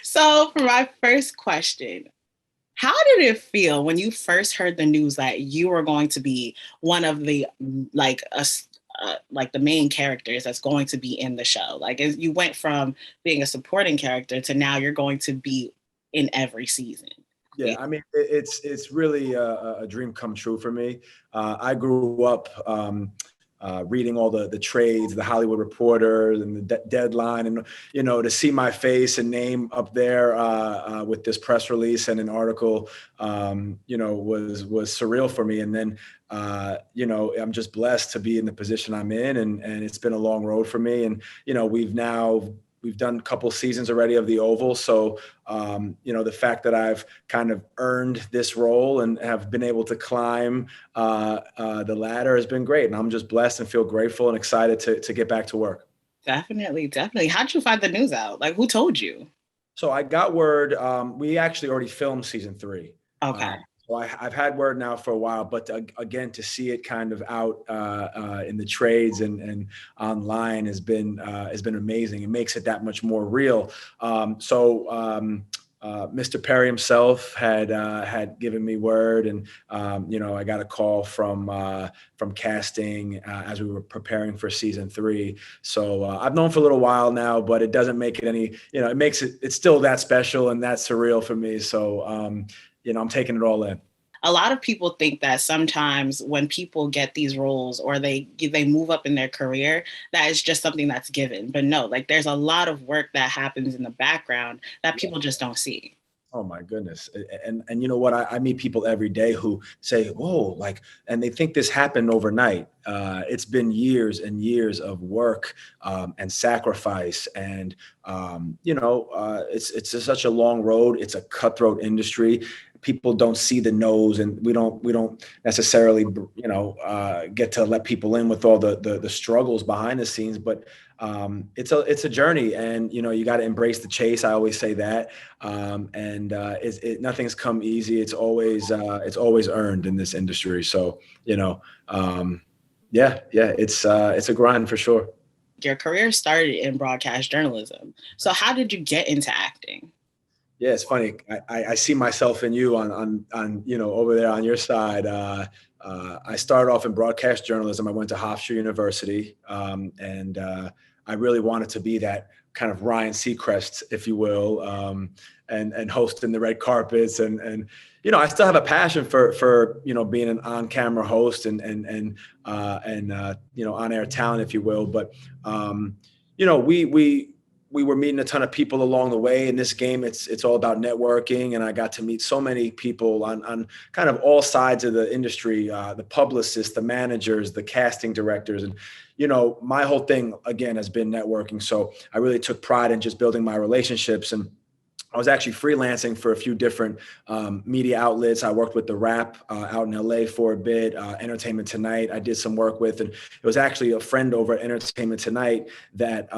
So, for my first question, how did it feel when you first heard the news that you were going to be one of the like the main characters that's going to be in the show? Like, you went from being a supporting character to now you're going to be in every season. Yeah, I mean, it's really a dream come true for me. I grew up reading all the trades, the Hollywood Reporter, and the Deadline, and to see my face and name up there with this press release and an article, was surreal for me. And then, I'm just blessed to be in the position I'm in, and it's been a long road for me. And we've done a couple seasons already of the Oval. So, the fact that I've kind of earned this role and have been able to climb the ladder has been great. And I'm just blessed and feel grateful and excited to get back to work. Definitely, definitely. How'd you find the news out? Like, who told you? So I got word, we actually already filmed season 3. Okay. So I've had word now for a while, but again, to see it kind of out in the trades and online has been amazing. It makes it that much more real. Mr. Perry himself had given me word, and I got a call from casting as we were preparing for season 3. So I've known for a little while now, but it doesn't make it any. It makes it's still that special and that surreal for me. So I'm taking it all in. A lot of people think that sometimes when people get these roles or they move up in their career, that is just something that's given. But no, like there's a lot of work that happens in the background that people just don't see. Oh my goodness. And you know what? I meet people every day who say, whoa, and they think this happened overnight. It's been years and years of work and sacrifice. And, it's just such a long road. It's a cutthroat industry. People don't see the nose, and we don't necessarily, get to let people in with all the struggles behind the scenes, but it's a journey, and you got to embrace the chase. I always say that, nothing's come easy. It's always earned in this industry. So it's a grind for sure. Your career started in broadcast journalism. So how did you get into acting? Yeah, it's funny. I see myself in you on over there on your side. I started off in broadcast journalism. I went to Hofstra University, and I really wanted to be that kind of Ryan Seacrest, if you will, and hosting the red carpets, and I still have a passion for being an on-camera host and on-air talent, if you will. But we were meeting a ton of people along the way. In this game, it's all about networking, and I got to meet so many people on kind of all sides of the industry, the publicists, the managers, the casting directors. And, my whole thing, again, has been networking. So I really took pride in just building my relationships. And I was actually freelancing for a few different media outlets. I worked with The Wrap out in LA for a bit, Entertainment Tonight I did some work with. And it was actually a friend over at Entertainment Tonight that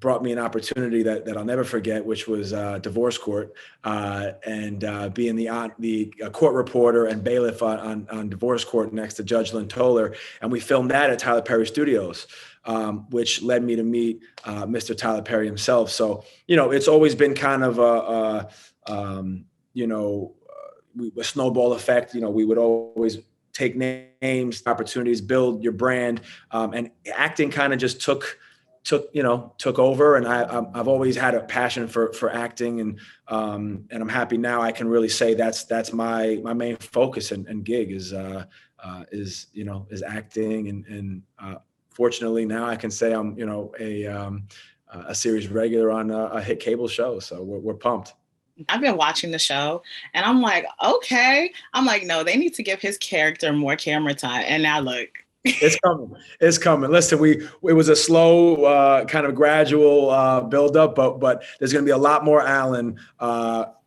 brought me an opportunity that I'll never forget, which was divorce court, and being the court reporter and bailiff on divorce court next to Judge Lynn Toller. And we filmed that at Tyler Perry Studios, which led me to meet Mr. Tyler Perry himself. So, it's always been kind of a snowball effect. We would always take names, opportunities, build your brand, and acting kind of just took over. And I've always had a passion for acting, and I'm happy now I can really say that's my main focus and gig is acting. And fortunately now I can say I'm, a series regular on a hit cable show. So we're pumped. I've been watching the show and I'm like, okay. I'm like, no, they need to give his character more camera time. And now look. It's coming. Listen, it was a slow, kind of gradual build up, but there's going to be a lot more Alan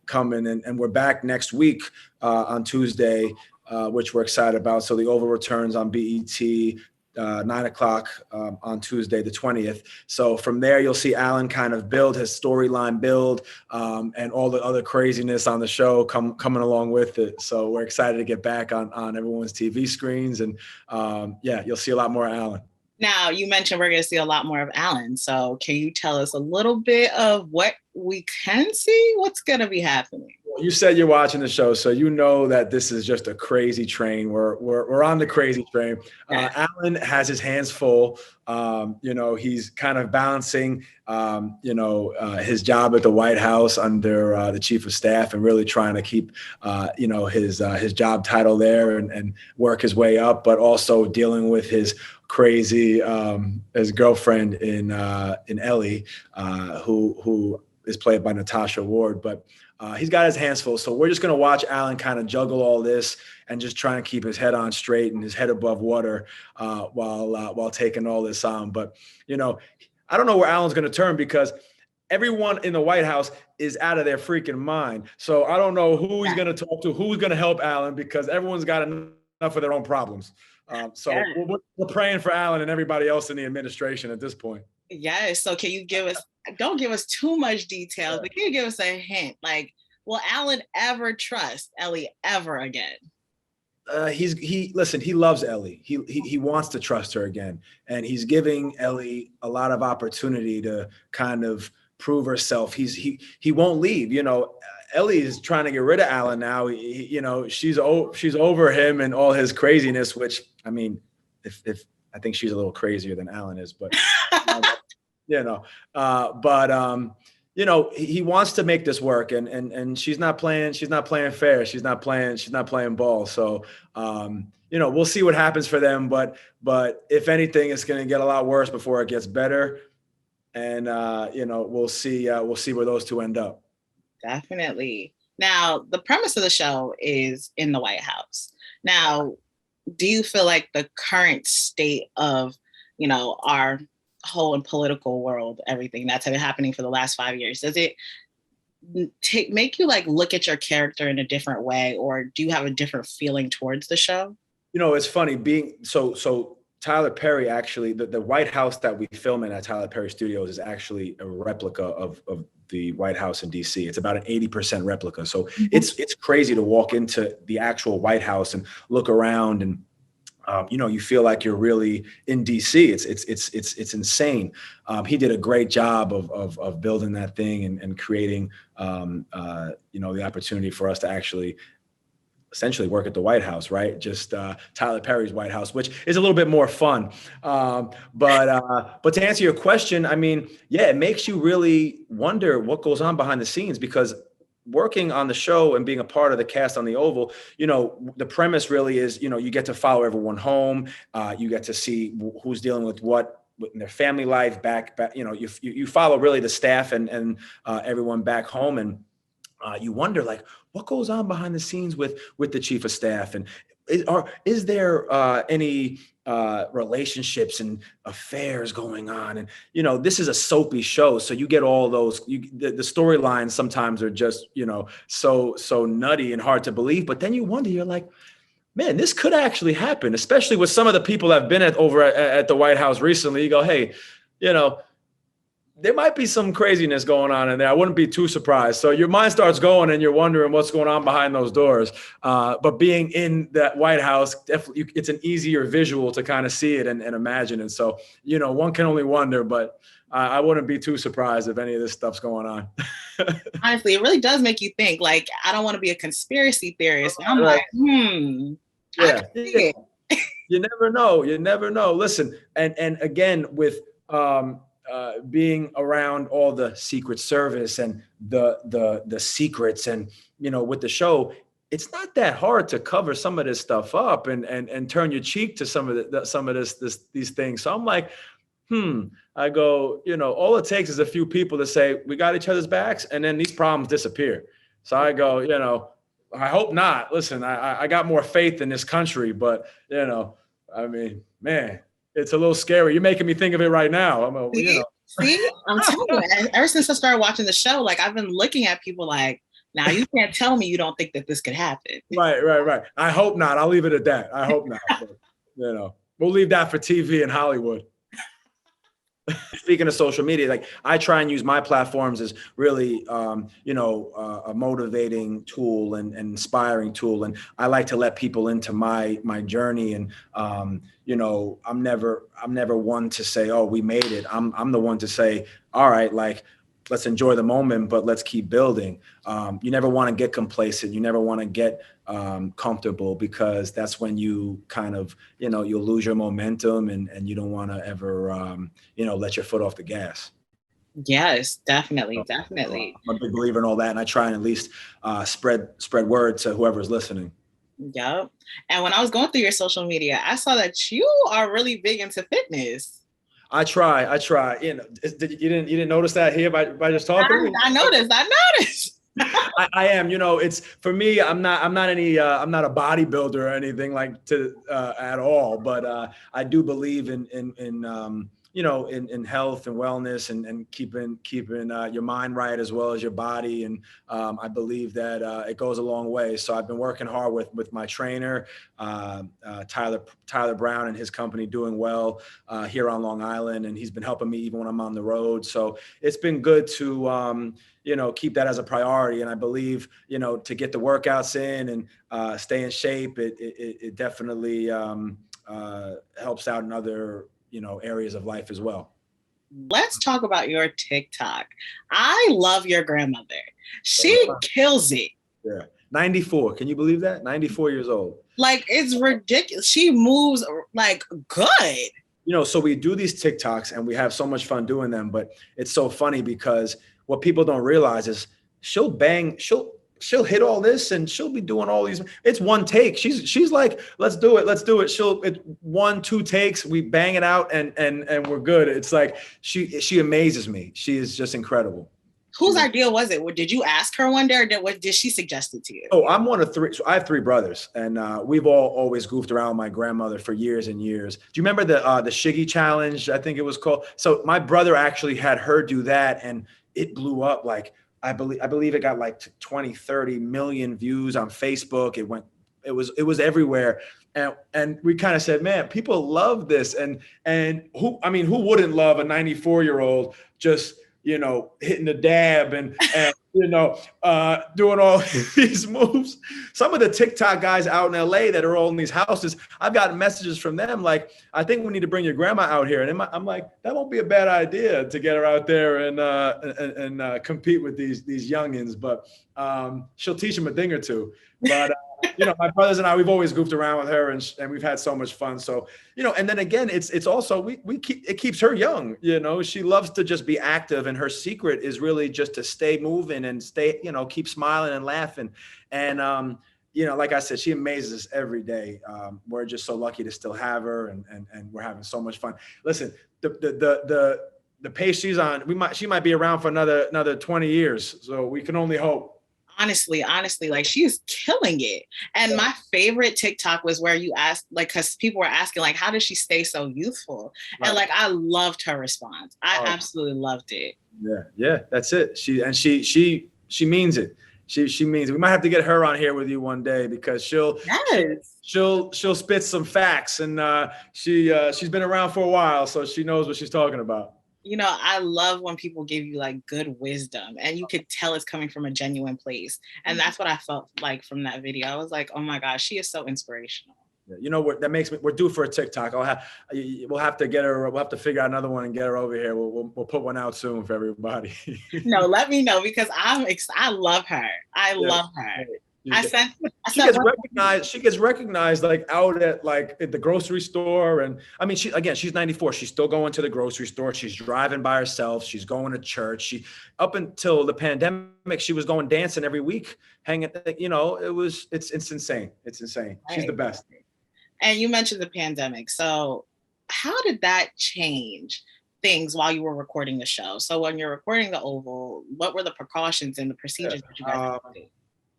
coming, and we're back next week on Tuesday, which we're excited about. So the Oval returns on BET. 9:00 on Tuesday, the 20th. So from there, you'll see Alan kind of build his storyline and all the other craziness on the show coming along with it. So we're excited to get back on everyone's TV screens. And you'll see a lot more Alan. Now, you mentioned we're going to see a lot more of Alan. So, can you tell us a little bit of what we can see? What's going to be happening? Well, you said you're watching the show, so you know that this is just a crazy train. We're on the crazy train. Alan has his hands full. He's kind of balancing, his job at the White House under the chief of staff, and really trying to keep, his job title there and work his way up, but also dealing with his crazy his girlfriend in Ellie, who is played by Natasha Ward, but. He's got his hands full. So we're just going to watch Alan kind of juggle all this and just try and keep his head on straight and his head above water while taking all this on. But, I don't know where Alan's going to turn, because everyone in the White House is out of their freaking mind. So I don't know who he's going to talk to, who's going to help Alan, because everyone's got enough of their own problems. We're praying for Alan and everybody else in the administration at this point. Yes. So can you don't give us too much details, but can you give us a hint? Like, will Alan ever trust Ellie ever again? He loves Ellie. He wants to trust her again. And he's giving Ellie a lot of opportunity to kind of prove herself. He won't leave. Ellie is trying to get rid of Alan now. She's over him and all his craziness, which, I mean, if I think she's a little crazier than Alan is, but he wants to make this work, and she's not playing fair. She's not playing ball. So, we'll see what happens for them, but if anything, it's going to get a lot worse before it gets better. And, we'll see where those two end up. Definitely. Now, the premise of the show is in the White House. Now, do you feel like the current state of, our whole and political world, everything that's been happening for the last 5 years, does it make you like look at your character in a different way, or do you have a different feeling towards the show? It's funny being so Tyler Perry, actually, the White House that we film in at Tyler Perry Studios is actually a replica of the White House in DC. It's about an 80% replica. So it's crazy to walk into the actual White House and look around, and you feel like you're really in DC. It's insane. He did a great job of building that thing and creating the opportunity for us to actually essentially work at the White House, right? Just Tyler Perry's White House, which is a little bit more fun. But to answer your question, I mean, yeah, it makes you really wonder what goes on behind the scenes, because working on the show and being a part of the cast on the Oval, the premise really is, you get to follow everyone home. You get to see who's dealing with what in their family life back, you follow really the staff and everyone back home. And you wonder, like, what goes on behind the scenes with the chief of staff, and is there any relationships and affairs going on? And this is a soapy show, so you get all those. The storylines sometimes are just so nutty and hard to believe. But then you wonder, you're like, man, this could actually happen, especially with some of the people that have been over at the White House recently. You go, hey, there might be some craziness going on in there. I wouldn't be too surprised. So your mind starts going and you're wondering what's going on behind those doors. But being in that White House, definitely, it's an easier visual to kind of see it and imagine it. So, one can only wonder, but I wouldn't be too surprised if any of this stuff's going on. Honestly, it really does make you think. Like, I don't want to be a conspiracy theorist. I'm right. Yeah. You never know. You never know. Listen, and again, with being around all the Secret Service and the secrets, and with the show, it's not that hard to cover some of this stuff up and turn your cheek to some of these things. So I'm like, I go, all it takes is a few people to say we got each other's backs, and then these problems disappear. So I go, I hope not. Listen, I got more faith in this country, but I mean, man, it's a little scary. You're making me think of it right now. See, I'm telling you, ever since I started watching the show, like, I've been looking at people like, now you can't tell me you don't think that this could happen. Right. I hope not. I'll leave it at that. I hope not. But, we'll leave that for TV in Hollywood. Speaking of social media, like I try and use my platforms as really, a motivating tool and inspiring tool. And I like to let people into my journey. And, I'm never one to say, oh, we made it. I'm the one to say, all right, like, let's enjoy the moment, but let's keep building. You never want to get complacent. You never want to get comfortable, because that's when you kind of, you'll lose your momentum, and you don't want to ever, let your foot off the gas. Yes, definitely, So, definitely. I'm a big believer in all that. And I try and at least spread word to whoever's listening. Yep. And when I was going through your social media, I saw that you are really big into fitness. I try. You didn't notice that here by just talking to me? I noticed. I noticed. I am. It's for me. I'm not a bodybuilder or anything like to at all. But I do believe in health and wellness, and keeping your mind right as well as your body. And I believe that it goes a long way. So I've been working hard with my trainer, Tyler Brown, and his company, doing well here on Long Island, and he's been helping me even when I'm on the road. So it's been good to keep that as a priority. And I believe, to get the workouts in and stay in shape, it definitely helps out in other, areas of life as well. Let's talk about your TikTok. I love your grandmother. She kills it. Yeah. 94. Can you believe that? 94 years old. Like, it's ridiculous. She moves like good. So we do these TikToks and we have so much fun doing them, but it's so funny because what people don't realize is she'll hit all this and she'll be doing all these. It's one take. She's like, let's do it. It's 1-2 takes. We bang it out and we're good. It's like, she amazes me. She is just incredible. Whose idea was it? Did you ask her one day, or did she suggest it to you? Oh, I'm one of three. So I have three brothers, and we've all always goofed around with my grandmother for years and years. Do you remember the Shiggy challenge? I think it was called. So my brother actually had her do that, and it blew up. Like I believe it got like 20, 30 million views on Facebook. It was everywhere. And we kind of said, man, people love this. And who wouldn't love a 94-year-old just, hitting the dab and doing all these moves. Some of the TikTok guys out in LA that are all in these houses, I've gotten messages from them like, I think we need to bring your grandma out here. And I'm like, that won't be a bad idea to get her out there and compete with these youngins. But she'll teach them a thing or two. But my brothers and I, we've always goofed around with her, and we've had so much fun. So, and then again, it's also, it keeps her young. She loves to just be active, and her secret is really just to stay moving and stay, keep smiling and laughing. And, like I said, she amazes us every day. We're just so lucky to still have her, and we're having so much fun. Listen, the pace she's on, she might be around for another 20 years. So we can only hope. Honestly, like, she's killing it. And my favorite TikTok was where you asked, like, because people were asking, like, how does she stay so youthful? Right. And like, I loved her response. I absolutely loved it. Yeah, that's it. She means it. She means it. We might have to get her on here with you one day, because she'll spit some facts, and she's been around for a while, so she knows what she's talking about. I love when people give you like good wisdom, and you could tell it's coming from a genuine place. And that's what I felt like from that video. I was like, oh my gosh, she is so inspirational. What that makes me, we're due for a TikTok. We'll have to get her. We'll have to figure out another one and get her over here. We'll put one out soon for everybody. No, let me know, because I love her. I love her. She gets recognized like out at the grocery store. And I mean, she's 94. She's still going to the grocery store. She's driving by herself. She's going to church. Up until the pandemic, she was going dancing every week, hanging, it's insane. It's insane. Right. She's the best. And you mentioned the pandemic. So how did that change things while you were recording the show? So when you're recording the Oval, what were the precautions and the procedures that you guys did?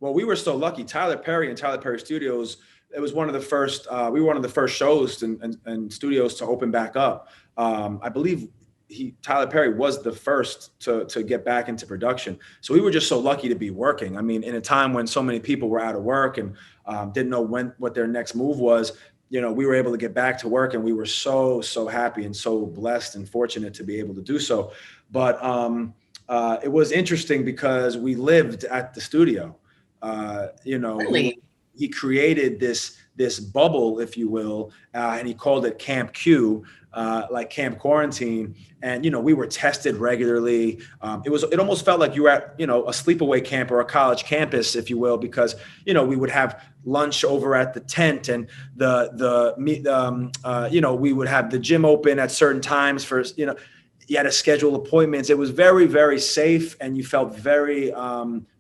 Well, we were so lucky. Tyler Perry and Tyler Perry Studios, it was one of the first, we were one of the first shows and studios to open back up. I believe Tyler Perry was the first to get back into production. So we were just so lucky to be working. I mean, in a time when so many people were out of work and didn't know what their next move was, we were able to get back to work, and we were so happy and so blessed and fortunate to be able to do so. But it was interesting because we lived at the studio. Really? He created this bubble, if you will, and he called it Camp Q, like Camp Quarantine. And we were tested regularly. It almost felt like you were at a sleepaway camp or a college campus, if you will, because we would have lunch over at the tent, and we would have the gym open at certain times for you had to schedule appointments. It was very, very safe, and you felt very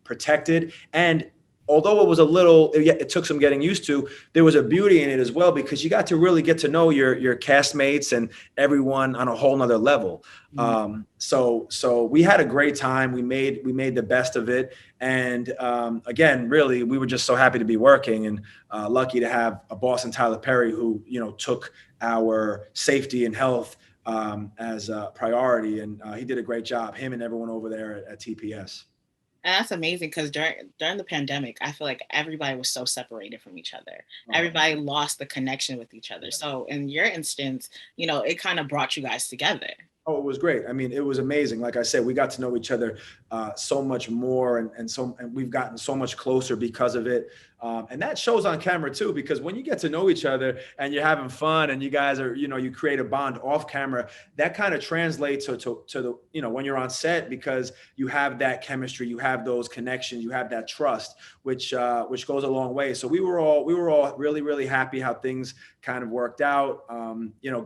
protected. And although it took some getting used to, there was a beauty in it as well, because you got to really get to know your castmates and everyone on a whole nother level. So we had a great time. We made the best of it. And again, really, we were just so happy to be working, and lucky to have a boss in Tyler Perry who, took our safety and health as a priority. And he did a great job, him and everyone over there at TPS. And that's amazing, because during the pandemic, I feel like everybody was so separated from each other. Everybody lost the connection with each other. So in your instance, it kind of brought you guys together. Oh, it was great. I mean, it was amazing. Like I said, we got to know each other so much more, and we've gotten so much closer because of it. And that shows on camera too, because when you get to know each other and you're having fun and you guys are, you create a bond off camera, that kind of translates to the, when you're on set, because you have that chemistry, you have those connections, you have that trust, which goes a long way. So we were all really, really happy how things kind of worked out,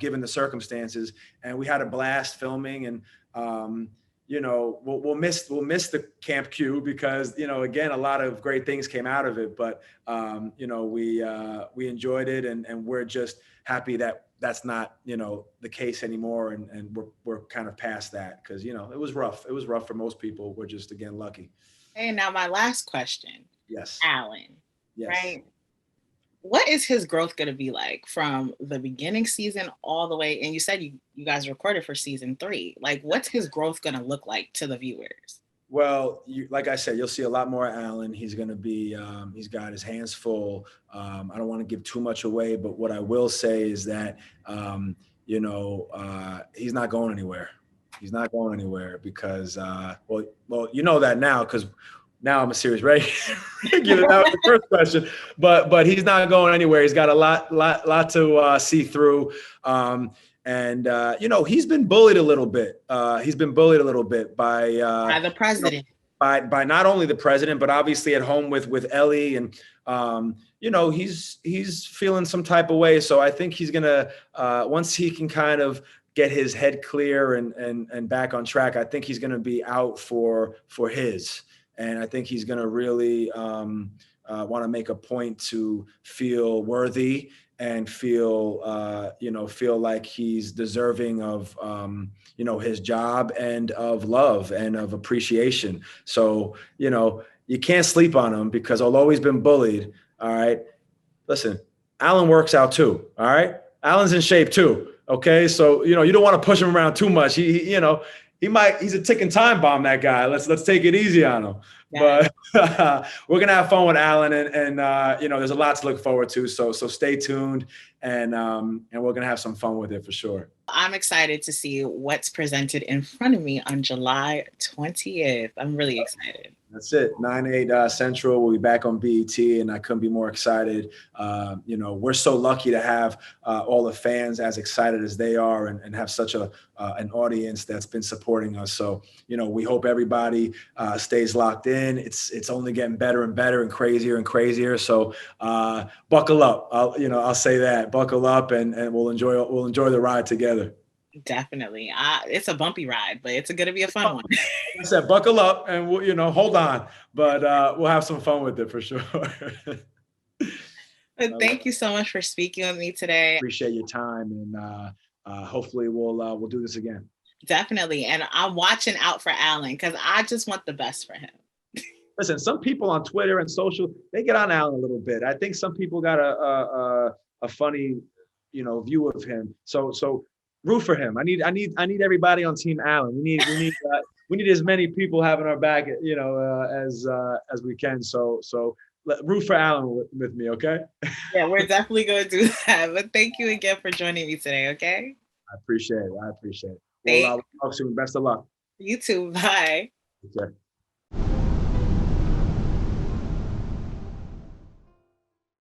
given the circumstances, and we had a blast filming. And, we'll miss the Camp Q, because, again, a lot of great things came out of it, but, we enjoyed it, and we're just happy that that's not, the case anymore. And we're kind of past that, because, it was rough. It was rough for most people. We're just, again, lucky. Hey, now my last question. Yes. Alan, Yes. right? What is his growth going to be like from the beginning season all the way? And you said you guys recorded for season 3. Like, what's his growth going to look like to the viewers? Well, like I said, you'll see a lot more Alan. He's going to be, he's got his hands full. I don't want to give too much away, but what I will say is that, he's not going anywhere. He's not going anywhere because, well, you know that now, because now I'm a serious regular. That was the first question, but he's not going anywhere. He's got a lot to see through. And he's been bullied a little bit. He's been bullied a little bit by the president. By not only the president, but obviously at home with Ellie, and he's feeling some type of way. So I think he's gonna once he can kind of get his head clear and back on track, I think he's gonna be out for his. And I think he's going to really want to make a point to feel worthy and feel like he's deserving of, his job and of love and of appreciation. So, you can't sleep on him, because although he's been bullied, all right, listen, Alan works out too. All right. Alan's in shape too. Okay. So, you don't want to push him around too much. He's a ticking time bomb, that guy. Let's take it easy on him. Yeah. But we're going to have fun with Alan, and there's a lot to look forward to. So stay tuned, and we're going to have some fun with it for sure. I'm excited to see what's presented in front of me on July 20th. I'm really excited. That's it. 9/8 Central. We'll be back on BET, and I couldn't be more excited. We're so lucky to have all the fans as excited as they are, and have such an audience that's been supporting us. So, we hope everybody stays locked in. It's only getting better and better and crazier and crazier. So buckle up. I'll say that. Buckle up, and we'll enjoy the ride together. Definitely. It's a bumpy ride, but it's going to be a fun one. I said, buckle up, and we'll, hold on, but we'll have some fun with it for sure. But thank you so much for speaking with me today. Appreciate your time, and hopefully we'll do this again. Definitely. And I'm watching out for Alan, because I just want the best for him. Listen, some people on Twitter and social, they get on Alan a little bit. I think some people got a funny, view of him. So root for him. I need everybody on Team Allen. We need as many people having our back, as we can. So root for Alan with me, okay? Yeah, we're definitely going to do that. But thank you again for joining me today, okay? I appreciate it. I appreciate it. Well, Thank we'll talk soon. Best of luck. you too. Bye. Okay.